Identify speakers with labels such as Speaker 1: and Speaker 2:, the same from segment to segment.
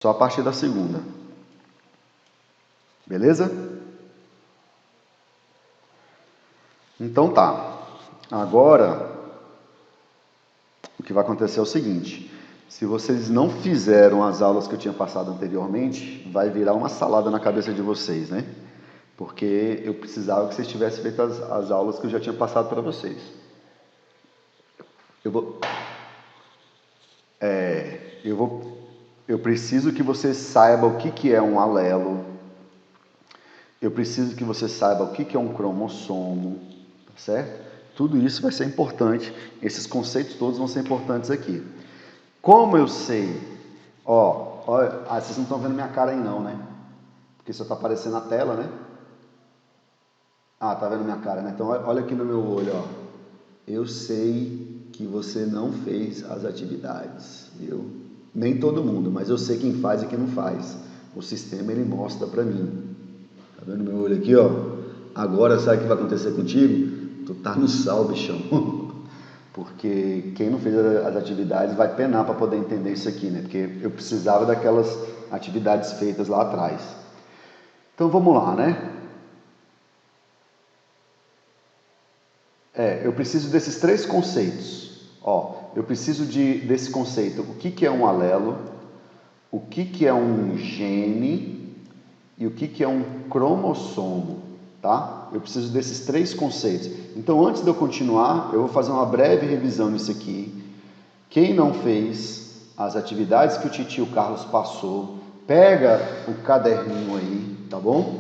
Speaker 1: Só a partir da segunda. Beleza? Então tá. Agora, o que vai acontecer é o seguinte. Se vocês não fizeram as aulas que eu tinha passado anteriormente, vai virar uma salada na cabeça de vocês, né? Porque eu precisava que vocês tivessem feito as aulas que eu já tinha passado para vocês. Eu preciso que você saiba o que é um alelo. Eu preciso que você saiba o que é um cromossomo, tá certo? Tudo isso vai ser importante. Esses conceitos todos vão ser importantes aqui. Como eu sei? Vocês não estão vendo minha cara aí não, né? Porque só está aparecendo na tela, né? Ah, tá vendo minha cara, né? Então olha aqui no meu olho, ó. Eu sei que você não fez as atividades, viu? Nem todo mundo, mas eu sei quem faz e quem não faz. O sistema ele mostra para mim. Tá vendo meu olho aqui, ó? Agora sabe o que vai acontecer contigo? Tu tá no sal, bichão. Porque quem não fez as atividades vai penar para poder entender isso aqui, né? Porque eu precisava daquelas atividades feitas lá atrás. Então vamos lá, né? Eu preciso desses três conceitos. Eu preciso desse conceito. O que é um alelo? O que é um gene? E o que é um cromossomo? Tá? Eu preciso desses três conceitos. Então, antes de eu continuar, eu vou fazer uma breve revisão nisso aqui. Quem não fez as atividades que o titio Carlos passou, pega o caderninho aí, tá bom?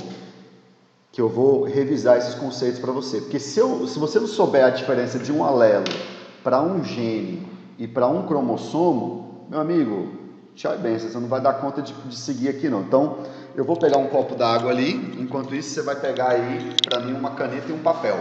Speaker 1: Que eu vou revisar esses conceitos para você. Porque se você não souber a diferença de um alelo para um gene e para um cromossomo, meu amigo, tchau e benção, você não vai dar conta de seguir aqui não. Então, eu vou pegar um copo d'água ali, enquanto isso você vai pegar aí, para mim, uma caneta e um papel.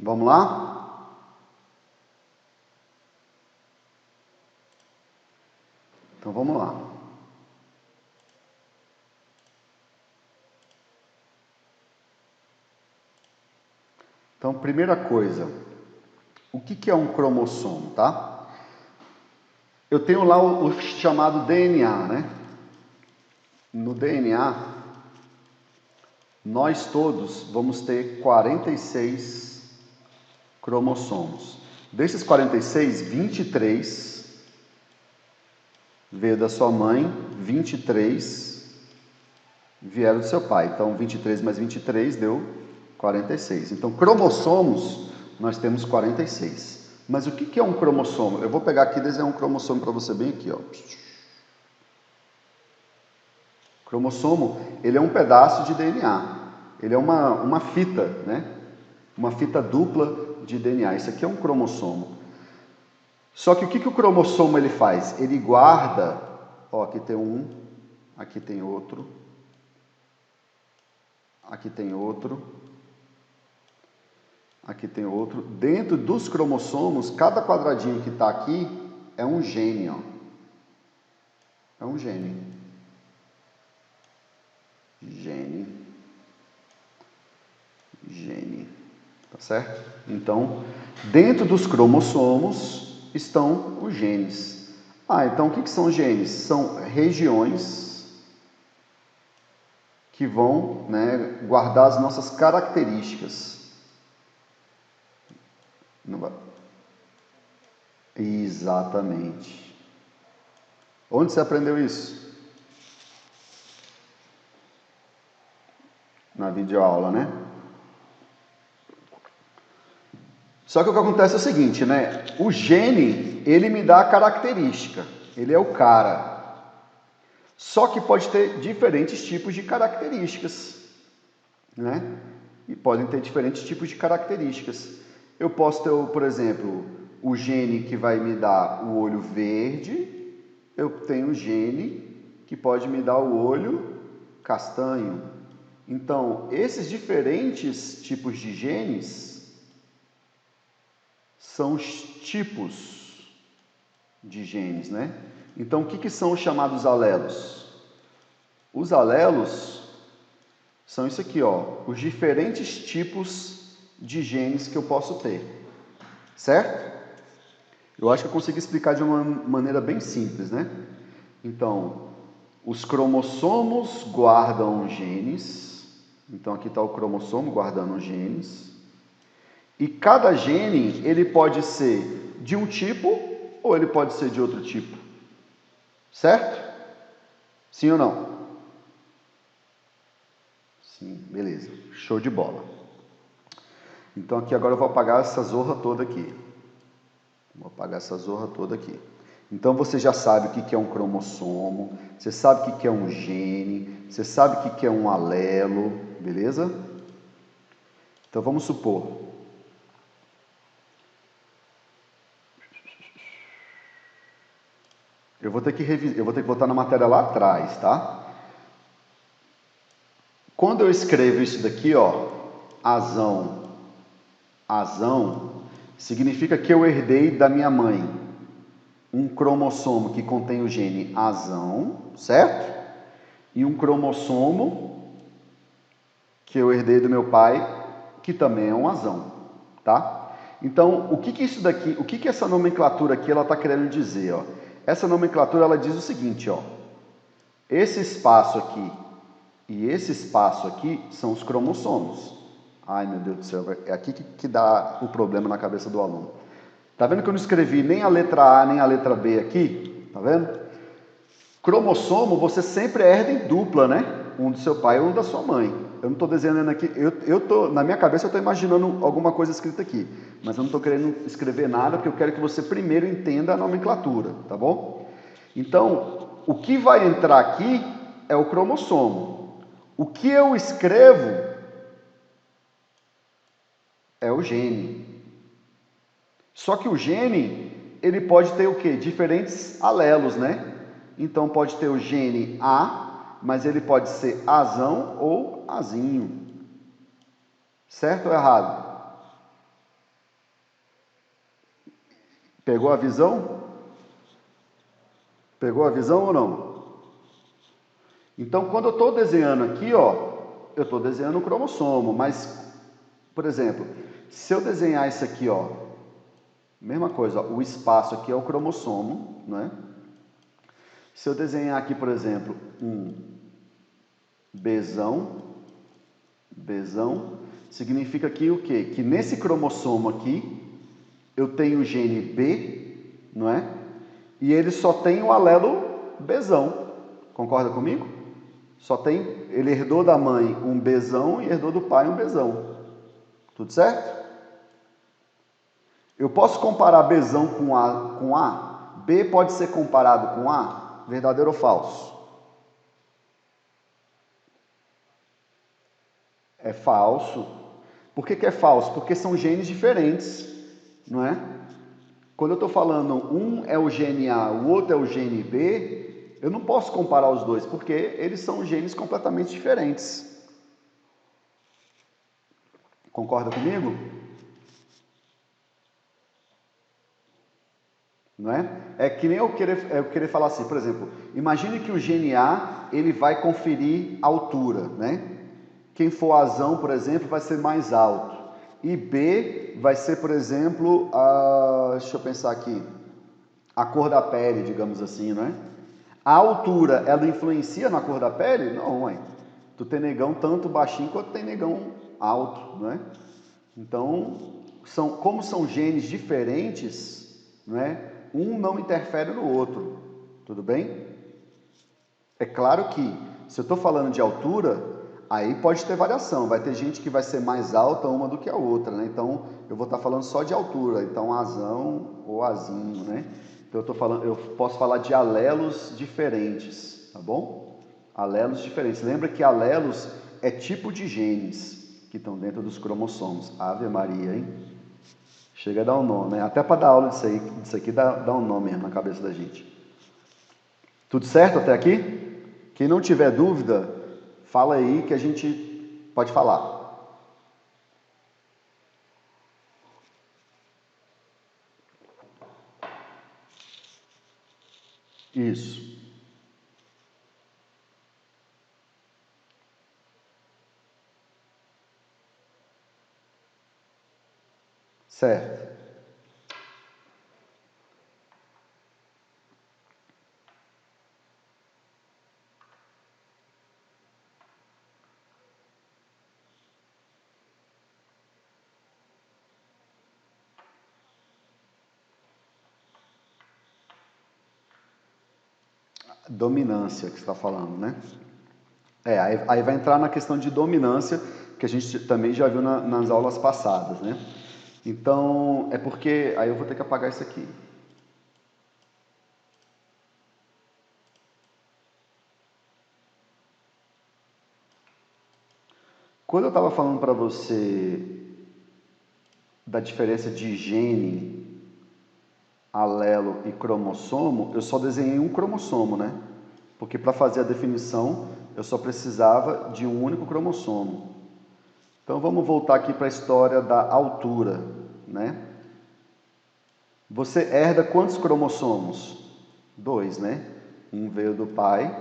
Speaker 1: Vamos lá? Então vamos lá. Então, primeira coisa, o que é um cromossomo, tá? Eu tenho lá o chamado DNA, né? No DNA, nós todos vamos ter 46 cromossomos. Desses 46, 23 veio da sua mãe, 23 vieram do seu pai. Então, 23 mais 23 deu 46. Então, cromossomos, nós temos 46. Mas o que é um cromossomo? Eu vou pegar aqui e desenhar um cromossomo para você bem aqui, ó. Cromossomo, ele é um pedaço de DNA. Ele é uma fita, né? Uma fita dupla de DNA. Isso aqui é um cromossomo. Só que o que o cromossomo ele faz? Ele guarda, aqui tem um, aqui tem outro, aqui tem outro, aqui tem outro. Dentro dos cromossomos, cada quadradinho que está aqui é um gene, ó. É um gene. Gene. Tá certo? Então, dentro dos cromossomos estão os genes. Então o que são genes? São regiões que vão, né, guardar as nossas características. Exatamente. Onde você aprendeu isso? videoaula, né? Só que o que acontece é o seguinte, né? O gene, ele me dá a característica, ele é o cara. Só que pode ter diferentes tipos de características, né? E podem ter diferentes tipos de características. Eu posso ter, por exemplo, o gene que vai me dar o olho verde, eu tenho o gene que pode me dar o olho castanho. Então, esses diferentes tipos de genes são os tipos de genes, né? Então, o que são os chamados alelos? Os alelos são isso aqui, ó, os diferentes tipos de genes que eu posso ter, certo? Eu acho que eu consegui explicar de uma maneira bem simples, né? Então, os cromossomos guardam genes. Então, aqui está o cromossomo guardando genes. E cada gene, ele pode ser de um tipo ou ele pode ser de outro tipo. Certo? Sim ou não? Sim, beleza. Show de bola. Então, aqui agora eu vou apagar essa zorra toda aqui. Vou apagar essa zorra toda aqui. Então você já sabe o que é um cromossomo, você sabe o que é um gene, você sabe o que é um alelo, beleza? Então vamos supor. Eu vou ter que voltar na matéria lá atrás, tá? Quando eu escrevo isso daqui, ó, azão, significa que eu herdei da minha mãe um cromossomo que contém o gene azão, certo? E um cromossomo que eu herdei do meu pai, que também é um azão, tá? Então, o que isso daqui, o que essa nomenclatura aqui ela está querendo dizer, ó? Essa nomenclatura ela diz o seguinte, ó: esse espaço aqui e esse espaço aqui são os cromossomos. Ai, meu Deus do céu, é aqui que dá o problema na cabeça do aluno. Tá vendo que eu não escrevi nem a letra A nem a letra B aqui? Tá vendo? Cromossomo você sempre herda em dupla, né? Um do seu pai e um da sua mãe. Eu não estou desenhando aqui, na minha cabeça eu estou imaginando alguma coisa escrita aqui, mas eu não estou querendo escrever nada, porque eu quero que você primeiro entenda a nomenclatura, tá bom? Então, o que vai entrar aqui é o cromossomo. O que eu escrevo é o gene. Só que o gene, ele pode ter o quê? Diferentes alelos, né? Então pode ter o gene A, mas ele pode ser azão ou azinho. Certo ou errado? Pegou a visão? Pegou a visão ou não? Então, quando eu estou desenhando aqui, ó, eu estou desenhando o cromossomo, mas, por exemplo, se eu desenhar isso aqui, ó, mesma coisa, ó, o espaço aqui é o cromossomo, né? Se eu desenhar aqui, por exemplo, um Bzão, significa que o quê? Que nesse cromossomo aqui, eu tenho o gene B, não é? E ele só tem o alelo Bzão. Concorda comigo? Só tem, ele herdou da mãe um Bzão e herdou do pai um Bzão. Tudo certo? Eu posso comparar Bzão com A? B pode ser comparado com A? Verdadeiro ou falso? É falso. Por que é falso? Porque são genes diferentes, não é? Quando eu estou falando um é o gene A, o outro é o gene B, eu não posso comparar os dois, porque eles são genes completamente diferentes. Concorda comigo? Não é? É que nem eu querer falar assim, por exemplo, imagine que o gene A, ele vai conferir altura, né? Quem for azão, por exemplo, vai ser mais alto. E B vai ser, por exemplo, deixa eu pensar aqui, a cor da pele, digamos assim, né? A altura, ela influencia na cor da pele? Não, mãe. Tu tem negão tanto baixinho quanto tem negão alto, não é? Então, como são genes diferentes, não é? Um não interfere no outro, tudo bem? É claro que, se eu estou falando de altura, Aí pode ter variação, vai ter gente que vai ser mais alta uma do que a outra, né? Então, eu vou estar falando só de altura, então asão ou azinho, né? Então, eu posso falar de alelos diferentes, tá bom? Alelos diferentes. Lembra que alelos é tipo de genes que estão dentro dos cromossomos. Ave Maria, hein? Chega a dar um nome, né? Até para dar aula disso aqui dá um nome mesmo na cabeça da gente. Tudo certo até aqui? Quem não tiver dúvida, fala aí que a gente pode falar. Isso. Certo. Dominância que você está falando, né? Aí vai entrar na questão de dominância, que a gente também já viu nas aulas passadas, né? Então, é porque... Aí eu vou ter que apagar isso aqui. Quando eu estava falando para você da diferença de gene, alelo e cromossomo, eu só desenhei um cromossomo, né? Porque para fazer a definição, eu só precisava de um único cromossomo. Então vamos voltar aqui para a história da altura, né? Você herda quantos cromossomos? 2, né? Um veio do pai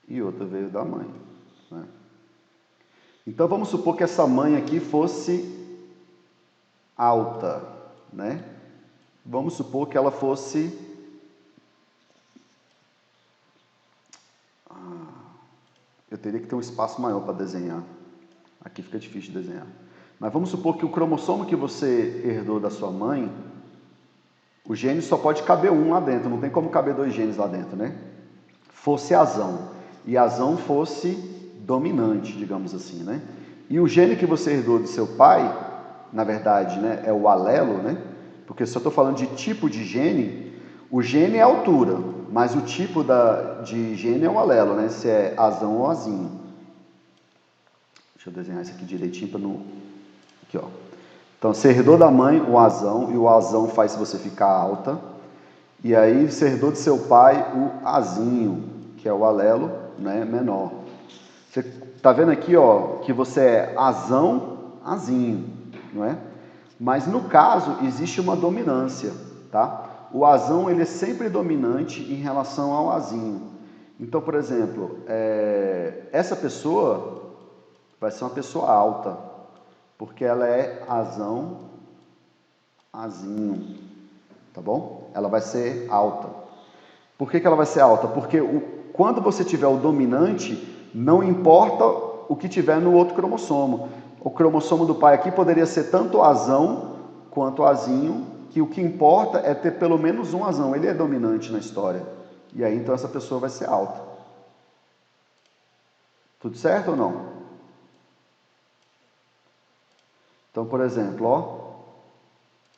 Speaker 1: e outro veio da mãe, né? Então vamos supor que essa mãe aqui fosse alta, né? Vamos supor que ela fosse... Eu teria que ter um espaço maior para desenhar. Aqui fica difícil de desenhar. Mas vamos supor que o cromossomo que você herdou da sua mãe, o gene só pode caber um lá dentro, não tem como caber 2 genes lá dentro, né? Fosse azão, e azão fosse dominante, digamos assim, né? E o gene que você herdou do seu pai, na verdade, né, é o alelo, né? Porque se eu estou falando de tipo de gene, o gene é a altura, mas o tipo de gene é o alelo, né? Se é azão ou azinho. Deixa eu desenhar isso aqui direitinho para não... Aqui, ó. Então, você herdou da mãe o azão, e o azão faz você ficar alta. E aí, você herdou de seu pai o azinho, que é o alelo, né, menor. Você tá vendo aqui, ó, que você é azão, azinho, não é? Mas, no caso, existe uma dominância, tá? O azão, ele é sempre dominante em relação ao azinho. Então, por exemplo, essa pessoa vai ser uma pessoa alta, porque ela é azão, azinho, tá bom? Ela vai ser alta. Por que ela vai ser alta? Porque quando você tiver o dominante, não importa o que tiver no outro cromossomo. O cromossomo do pai aqui poderia ser tanto azão quanto azinho, que o que importa é ter pelo menos um azão. Ele é dominante na história. E aí, então, essa pessoa vai ser alta. Tudo certo ou não? Então, por exemplo, ó,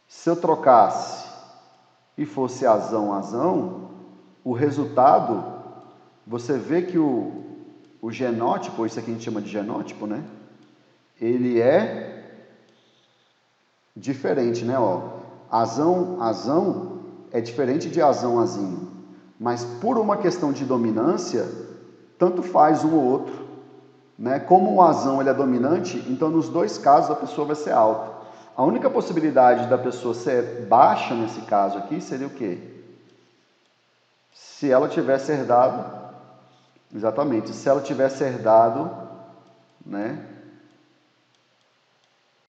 Speaker 1: se eu trocasse e fosse azão, azão, o resultado, você vê que o genótipo, isso aqui a gente chama de genótipo, né? Ele é diferente, né? Ó, azão, azão é diferente de azão, azinho. Mas por uma questão de dominância, tanto faz um ou outro, né? Como o azão ele é dominante, então nos dois casos a pessoa vai ser alta. A única possibilidade da pessoa ser baixa nesse caso aqui seria o quê? Se ela tivesse herdado, exatamente, se ela tivesse herdado, né,